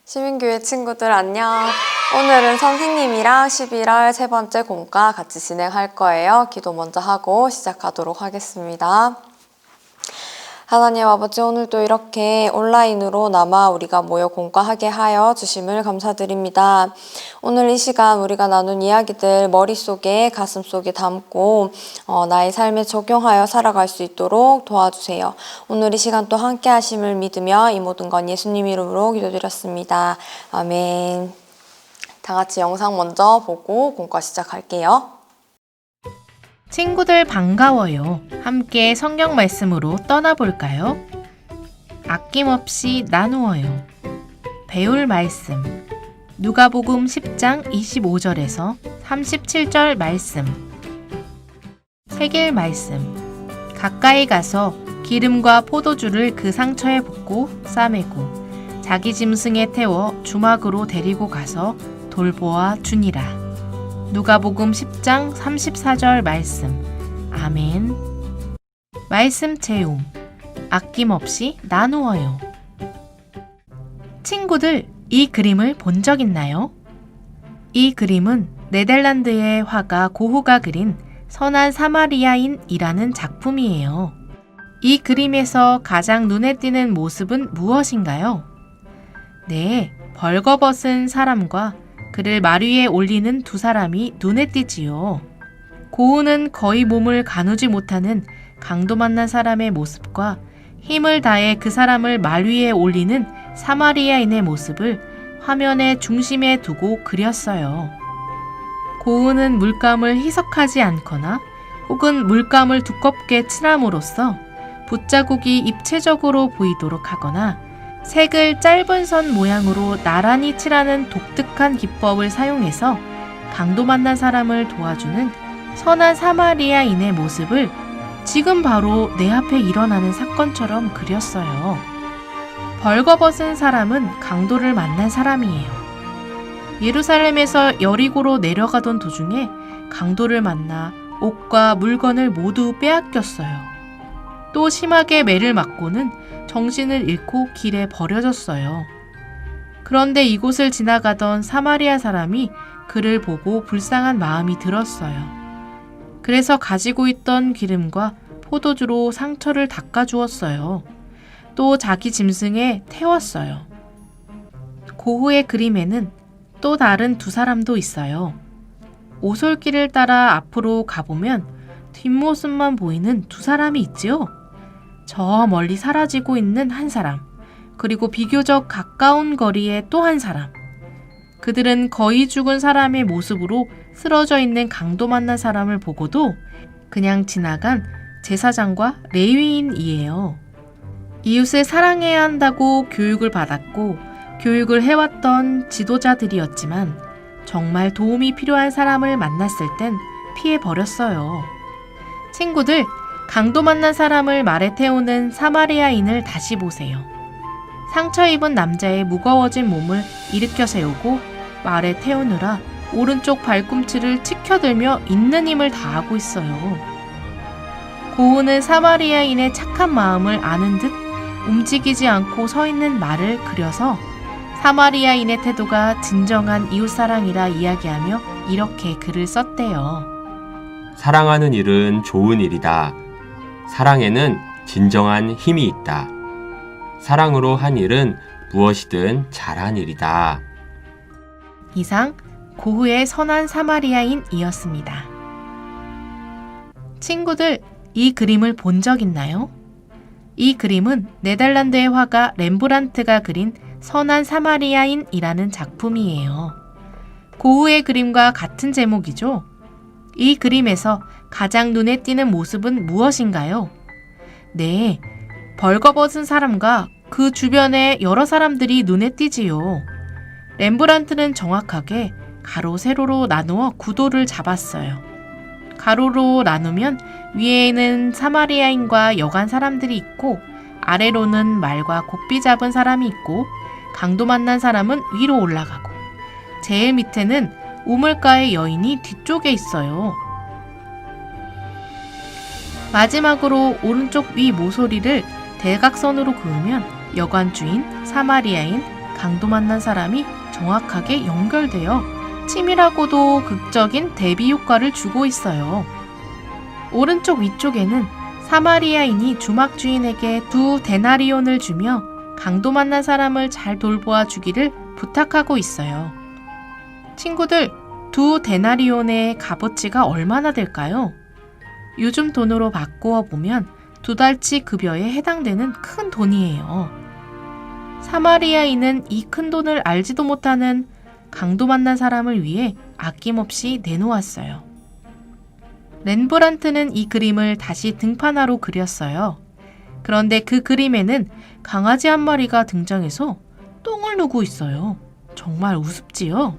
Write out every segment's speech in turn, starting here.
시민교회 친구들 안녕. 오늘은 선생님이랑 11월 세 번째 공과 같이 진행할 거예요. 기도 먼저 하고 시작하도록 하겠습니다. 하나님 아버지, 오늘도 이렇게 온라인으로나마 우리가 모여 공과하게 하여 주심을 감사드립니다. 오늘 이 시간 우리가 나눈 이야기들 머릿속에 가슴속에 담고 나의 삶에 적용하여 살아갈 수 있도록 도와주세요. 오늘 이 시간 또 함께 하심을 믿으며 이 모든 건 예수님 이름으로 기도드렸습니다. 아멘. 다 같이 영상 먼저 보고 공과 시작할게요. 친구들 반가워요. 함께 성경 말씀으로 떠나볼까요? 아낌없이 나누어요. 배울 말씀 누가복음 10장 25절에서 37절 말씀. 새길 말씀 가까이 가서 기름과 포도주를 그 상처에 붓고 싸매고 자기 짐승에 태워 주막으로 데리고 가서 돌보아 주니라. 누가복음 10장 34절 말씀. 아멘. 말씀 채움 아낌없이 나누어요. 친구들, 이 그림을 본 적 있나요? 이 그림은 네덜란드의 화가 고흐가 그린 선한 사마리아인이라는 작품이에요. 이 그림에서 가장 눈에 띄는 모습은 무엇인가요? 네, 벌거벗은 사람과 그를 말 위에 올리는 두 사람이 눈에 띄지요. 고흐는 거의 몸을 가누지 못하는 강도 만난 사람의 모습과 힘을 다해 그 사람을 말 위에 올리는 사마리아인의 모습을 화면의 중심에 두고 그렸어요. 고흐는 물감을 희석하지 않거나 혹은 물감을 두껍게 칠함으로써 붓자국이 입체적으로 보이도록 하거나 색을 짧은 선 모양으로 나란히 칠하는 독특한 기법을 사용해서 강도 만난 사람을 도와주는 선한 사마리아인의 모습을 지금 바로 내 앞에 일어나는 사건처럼 그렸어요. 벌거벗은 사람은 강도를 만난 사람이에요. 예루살렘에서 여리고로 내려가던 도중에 강도를 만나 옷과 물건을 모두 빼앗겼어요. 또 심하게 매를 맞고는 정신을 잃고 길에 버려졌어요. 그런데 이곳을 지나가던 사마리아 사람이 그를 보고 불쌍한 마음이 들었어요. 그래서 가지고 있던 기름과 포도주로 상처를 닦아주었어요. 또 자기 짐승에 태웠어요. 고흐의 그림에는 또 다른 두 사람도 있어요. 오솔길을 따라 앞으로 가보면 뒷모습만 보이는 두 사람이 있지요. 저 멀리 사라지고 있는 한 사람, 그리고 비교적 가까운 거리에 또 한 사람. 그들은 거의 죽은 사람의 모습으로 쓰러져 있는 강도 만난 사람을 보고도 그냥 지나간 제사장과 레위인이에요. 이웃을 사랑해야 한다고 교육을 받았고 교육을 해왔던 지도자들이었지만 정말 도움이 필요한 사람을 만났을 땐 피해버렸어요. 친구들, 강도 만난 사람을 말에 태우는 사마리아인을 다시 보세요. 상처 입은 남자의 무거워진 몸을 일으켜 세우고 말에 태우느라 오른쪽 발꿈치를 치켜들며 있는 힘을 다하고 있어요. 고흐는 사마리아인의 착한 마음을 아는 듯 움직이지 않고 서 있는 말을 그려서 사마리아인의 태도가 진정한 이웃사랑이라 이야기하며 이렇게 글을 썼대요. 사랑하는 일은 좋은 일이다. 사랑에는 진정한 힘이 있다. 사랑으로 한 일은 무엇이든 잘한 일이다. 이상 고흐의 선한 사마리아인이었습니다. 친구들, 이 그림을 본 적 있나요? 이 그림은 네덜란드의 화가 렘브란트가 그린 선한 사마리아인이라는 작품이에요. 고흐의 그림과 같은 제목이죠. 이 그림에서 가장 눈에 띄는 모습은 무엇인가요? 네, 벌거벗은 사람과 그 주변에 여러 사람들이 눈에 띄지요. 렘브란트는 정확하게 가로 세로로 나누어 구도를 잡았어요. 가로로 나누면 위에는 사마리아인과 여간 사람들이 있고 아래로는 말과 고삐 잡은 사람이 있고 강도 만난 사람은 위로 올라가고 제일 밑에는 우물가의 여인이 뒤쪽에 있어요. 마지막으로 오른쪽 위 모서리를 대각선으로 그으면 여관 주인, 사마리아인, 강도 만난 사람이 정확하게 연결되어 치밀하고도 극적인 대비 효과를 주고 있어요. 오른쪽 위쪽에는 사마리아인이 주막 주인에게 2 데나리온을 주며 강도 만난 사람을 잘 돌보아 주기를 부탁하고 있어요. 친구들, 2 데나리온의 값어치가 얼마나 될까요? 요즘 돈으로 바꾸어 보면 2달치 급여에 해당되는 큰 돈이에요. 사마리아인은 이 큰 돈을 알지도 못하는 강도 만난 사람을 위해 아낌없이 내놓았어요. 렘브란트는 이 그림을 다시 등판화로 그렸어요. 그런데 그 그림에는 강아지 한 마리가 등장해서 똥을 누고 있어요. 정말 우습지요?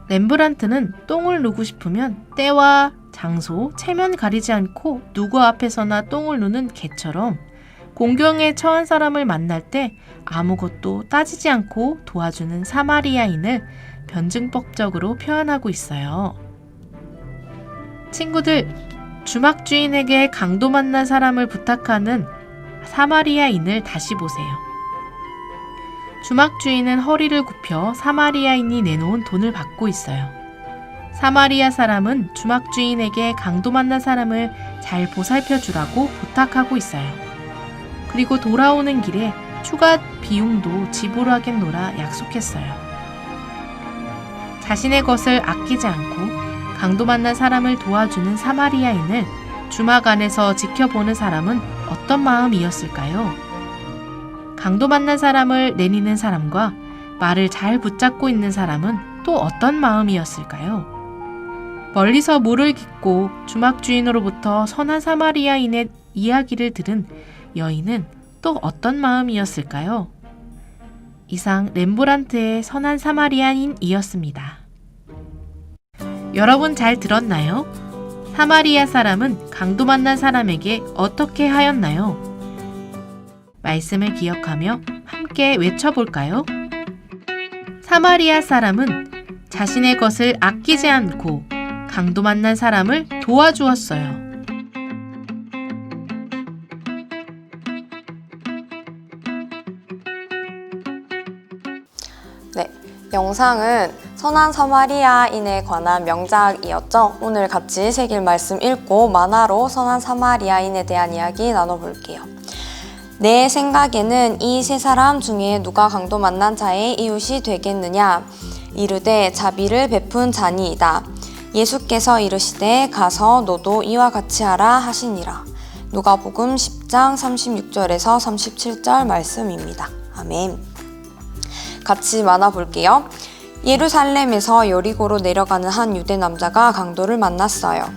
렘브란트는 똥을 누고 싶으면 때와 장소, 체면 가리지 않고 누구 앞에서나 똥을 누는 개처럼 공경에 처한 사람을 만날 때 아무것도 따지지 않고 도와주는 사마리아인을 변증법적으로 표현하고 있어요. 친구들, 주막 주인에게 강도 만난 사람을 부탁하는 사마리아인을 다시 보세요. 주막 주인은 허리를 굽혀 사마리아인이 내놓은 돈을 받고 있어요. 사마리아 사람은 주막 주인에게 강도 만난 사람을 잘 보살펴 주라고 부탁하고 있어요. 그리고 돌아오는 길에 추가 비용도 지불하겠노라 약속했어요. 자신의 것을 아끼지 않고 강도 만난 사람을 도와주는 사마리아인을 주막 안에서 지켜보는 사람은 어떤 마음이었을까요? 강도 만난 사람을 내리는 사람과 말을 잘 붙잡고 있는 사람은 또 어떤 마음이었을까요? 멀리서 물을 깃고 주막 주인으로부터 선한 사마리아인의 이야기를 들은 여인은 또 어떤 마음이었을까요? 이상 렘브란트의 선한 사마리아인이었습니다. 여러분 잘 들었나요? 사마리아 사람은 강도 만난 사람에게 어떻게 하였나요? 말씀을 기억하며 함께 외쳐볼까요? 사마리아 사람은 자신의 것을 아끼지 않고 강도 만난 사람을 도와주었어요. 네, 영상은 선한 사마리아인에 관한 명작이었죠. 오늘 같이 새길 말씀 읽고 만화로 선한 사마리아인에 대한 이야기 나눠볼게요. 내 생각에는 이 세 사람 중에 누가 강도 만난 자의 이웃이 되겠느냐? 이르되 자비를 베푼 자니이다. 예수께서 이르시되 가서 너도 이와 같이 하라 하시니라. 누가복음 10장 36절에서 37절 말씀입니다. 아멘. 같이 만화 볼게요. 예루살렘에서 여리고로 내려가는 한 유대 남자가 강도를 만났어요.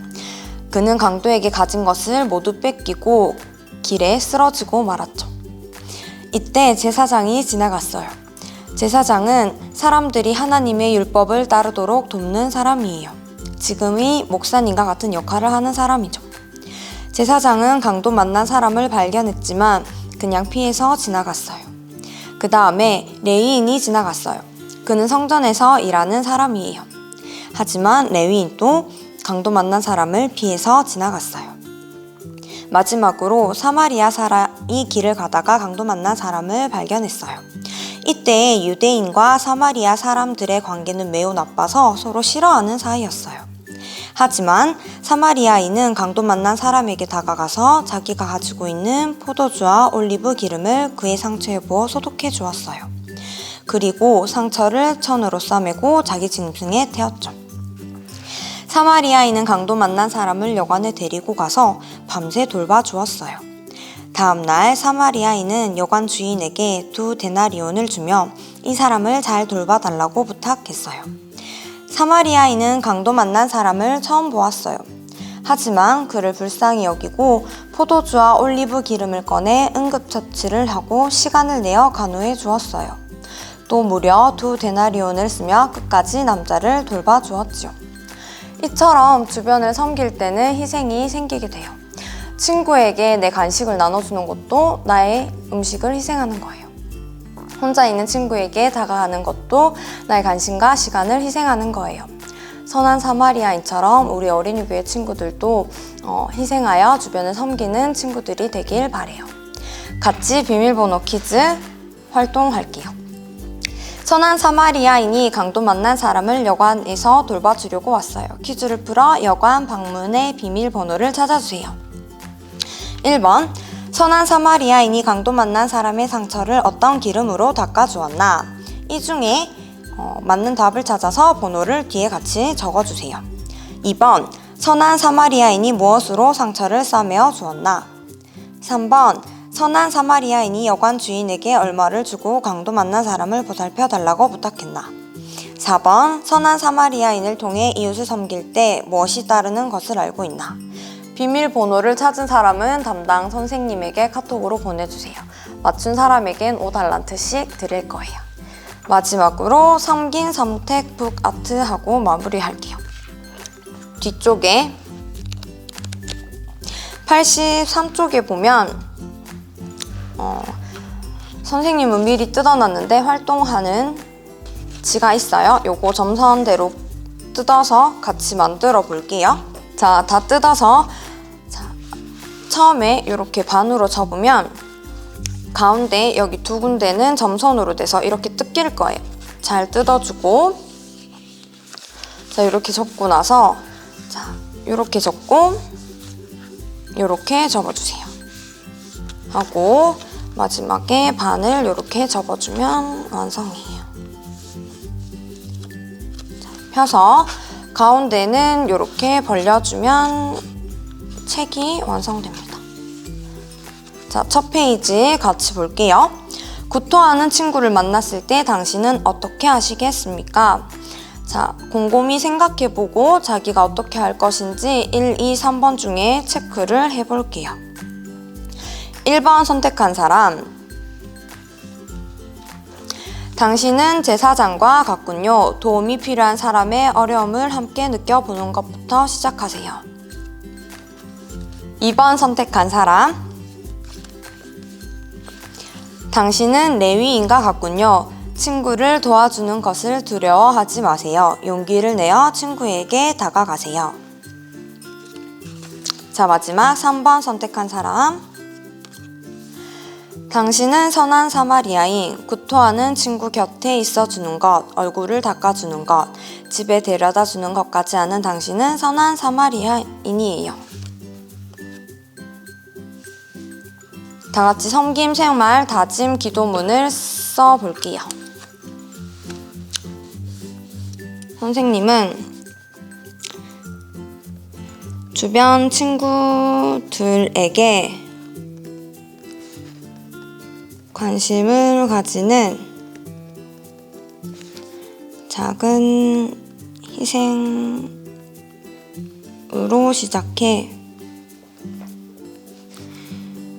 그는 강도에게 가진 것을 모두 뺏기고 길에 쓰러지고 말았죠. 이때 제사장이 지나갔어요. 제사장은 사람들이 하나님의 율법을 따르도록 돕는 사람이에요. 지금의 목사님과 같은 역할을 하는 사람이죠. 제사장은 강도 만난 사람을 발견했지만 그냥 피해서 지나갔어요. 그 다음에 레위인이 지나갔어요. 그는 성전에서 일하는 사람이에요. 하지만 레위인도 강도 만난 사람을 피해서 지나갔어요. 마지막으로 사마리아 사람이 길을 가다가 강도 만난 사람을 발견했어요. 이때 유대인과 사마리아 사람들의 관계는 매우 나빠서 서로 싫어하는 사이였어요. 하지만 사마리아인은 강도 만난 사람에게 다가가서 자기가 가지고 있는 포도주와 올리브 기름을 그의 상처에 부어 소독해 주었어요. 그리고 상처를 천으로 싸매고 자기 짐승에 태웠죠. 사마리아인은 강도 만난 사람을 여관에 데리고 가서 밤새 돌봐주었어요. 다음날 사마리아인은 여관 주인에게 2 데나리온을 주며 이 사람을 잘 돌봐달라고 부탁했어요. 사마리아인은 강도 만난 사람을 처음 보았어요. 하지만 그를 불쌍히 여기고 포도주와 올리브 기름을 꺼내 응급처치를 하고 시간을 내어 간호해 주었어요. 또 무려 2 데나리온을 쓰며 끝까지 남자를 돌봐주었지요. 이처럼 주변을 섬길 때는 희생이 생기게 돼요. 친구에게 내 간식을 나눠주는 것도 나의 음식을 희생하는 거예요. 혼자 있는 친구에게 다가가는 것도 나의 관심과 시간을 희생하는 거예요. 선한 사마리아인처럼 우리 어린이교회 친구들도 희생하여 주변을 섬기는 친구들이 되길 바래요. 같이 비밀번호 퀴즈 활동할게요. 선한 사마리아인이 강도 만난 사람을 여관에서 돌봐주려고 왔어요. 퀴즈를 풀어 여관 방문의 비밀번호를 찾아주세요. 1번 선한 사마리아인이 강도 만난 사람의 상처를 어떤 기름으로 닦아주었나? 이 중에 맞는 답을 찾아서 번호를 뒤에 같이 적어주세요. 2번 선한 사마리아인이 무엇으로 상처를 싸매어 주었나? 3번 선한 사마리아인이 여관 주인에게 얼마를 주고 강도 만난 사람을 보살펴 달라고 부탁했나? 4번 선한 사마리아인을 통해 이웃을 섬길 때 무엇이 따르는 것을 알고 있나? 비밀번호를 찾은 사람은 담당 선생님에게 카톡으로 보내주세요. 맞춘 사람에겐 5달란트씩 드릴 거예요. 마지막으로 섬긴 선택 북아트 하고 마무리할게요. 뒤쪽에 83쪽에 보면 선생님은 미리 뜯어놨는데 활동하는 지가 있어요. 요거 점선대로 뜯어서 같이 만들어 볼게요. 자, 다 뜯어서 처음에 이렇게 반으로 접으면 가운데 여기 두 군데는 점선으로 돼서 이렇게 뜯길 거예요. 잘 뜯어주고 자, 이렇게 접고 나서 자, 이렇게 접고 이렇게 접어주세요. 하고 마지막에 반을 이렇게 접어주면 완성이에요. 자, 펴서 가운데는 이렇게 벌려주면 책이 완성됩니다. 자, 첫 페이지 같이 볼게요. 구토하는 친구를 만났을 때 당신은 어떻게 하시겠습니까? 자, 곰곰이 생각해보고 자기가 어떻게 할 것인지 1, 2, 3번 중에 체크를 해볼게요. 1번 선택한 사람. 당신은 제사장과 같군요. 도움이 필요한 사람의 어려움을 함께 느껴보는 것부터 시작하세요. 2번 선택한 사람. 당신은 레위인과 같군요. 친구를 도와주는 것을 두려워하지 마세요. 용기를 내어 친구에게 다가가세요. 자, 마지막 3번 선택한 사람. 당신은 선한 사마리아인, 구토하는 친구 곁에 있어주는 것, 얼굴을 닦아주는 것, 집에 데려다 주는 것까지 하는 당신은 선한 사마리아인이에요. 다 같이 섬김, 생활, 다짐, 기도문을 써볼게요. 선생님은 주변 친구들에게 관심을 가지는 작은 희생으로 시작해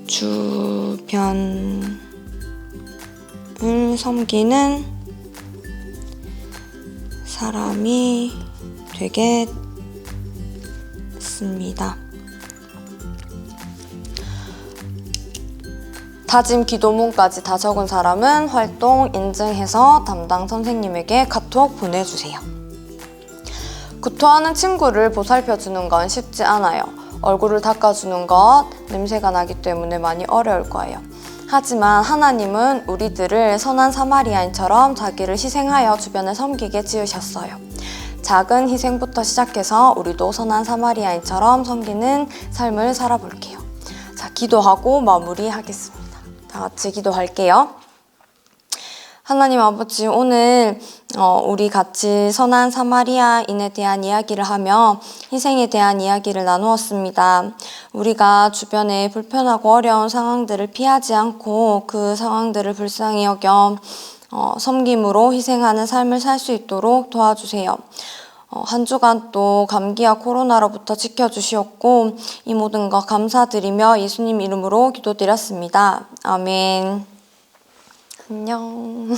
주변을 섬기는 사람이 되겠습니다. 다짐 기도문까지 다 적은 사람은 활동 인증해서 담당 선생님에게 카톡 보내주세요. 구토하는 친구를 보살펴주는 건 쉽지 않아요. 얼굴을 닦아주는 것, 냄새가 나기 때문에 많이 어려울 거예요. 하지만 하나님은 우리들을 선한 사마리아인처럼 자기를 희생하여 주변을 섬기게 지으셨어요. 작은 희생부터 시작해서 우리도 선한 사마리아인처럼 섬기는 삶을 살아볼게요. 자, 기도하고 마무리하겠습니다. 다 같이 기도할게요. 하나님 아버지, 오늘 우리 같이 선한 사마리아인에 대한 이야기를 하며 희생에 대한 이야기를 나누었습니다. 우리가 주변에 불편하고 어려운 상황들을 피하지 않고 그 상황들을 불쌍히 여겨 섬김으로 희생하는 삶을 살 수 있도록 도와주세요. 한 주간 또 감기와 코로나로부터 지켜주시었고 이 모든 것 감사드리며 예수님 이름으로 기도드렸습니다. 아멘. 안녕.